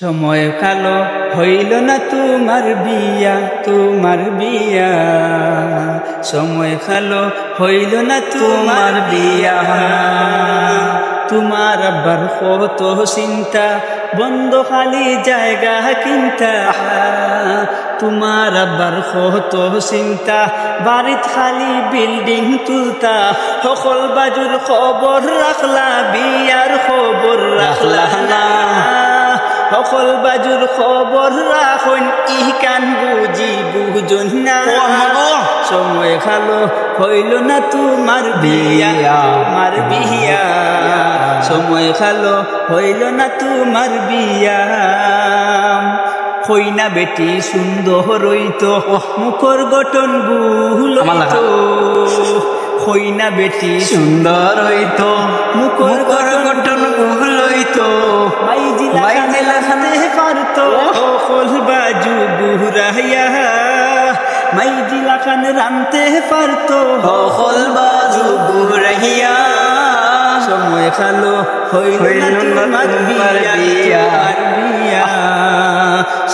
সময় কালো হইল না তোমার বিয়া, তোমার বিয়া। সময় কালো হইল না তোমার বিয়া। তোমার আব্বার কত চিন্তা, বন্ধ খালি জায়গা কিনতা। তোমার আব্বার কত চিন্তা, বাড়িত খালি বিল্ডিং তুলতা। সকল বাজুর খবর রাখলা, বিয়ার খবর রাখলা না। সকল বাজুর খবর রাখুন, ইকান বুঝি বুঝুন না। সময় খালো হইল না তোমার বিয়া, তোমার বিয়া। সময় খালো হইল না তোমার বিয়া। কইনা বেটি সুন্দর হইতো, মুখর গঠন ভুল হইতো। কইনা বেটি সুন্দর হইতো, মুখর গঠন ভুল হইতো। মাইজি লাগাতে পারতো সকল বাজু বুড়াইয়া। মাইজি লাগান রানতে পারতো সকল বাজু বুড়াইয়া। সময় খালো হইল না তোমার বিয়া, বিয়া।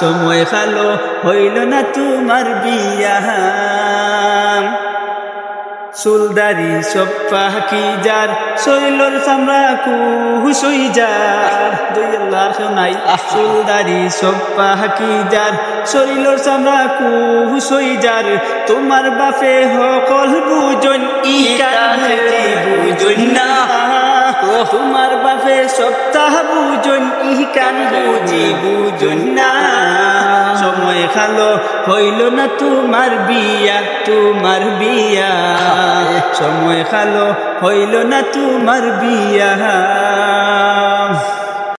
সময় খালো হইল না তোমার বিয়া। চুলদারি সব পাখি যার, শৈলর চামড়া কুহুসই যার। নাই চুলদারি সব পাখি যার, শৈলর চামড়া কুহুসই যার। তোমার বাপে সকল বুঝন, ইকান বুঝন না। তোমার বাপে সপ্তাহ বুঝন, ইকান বুঝি বুঝন না। সময় খালো হইল না তোমার বিয়া, তোমার বিয়া। সময় খালো হইল না তোমার বিয়া।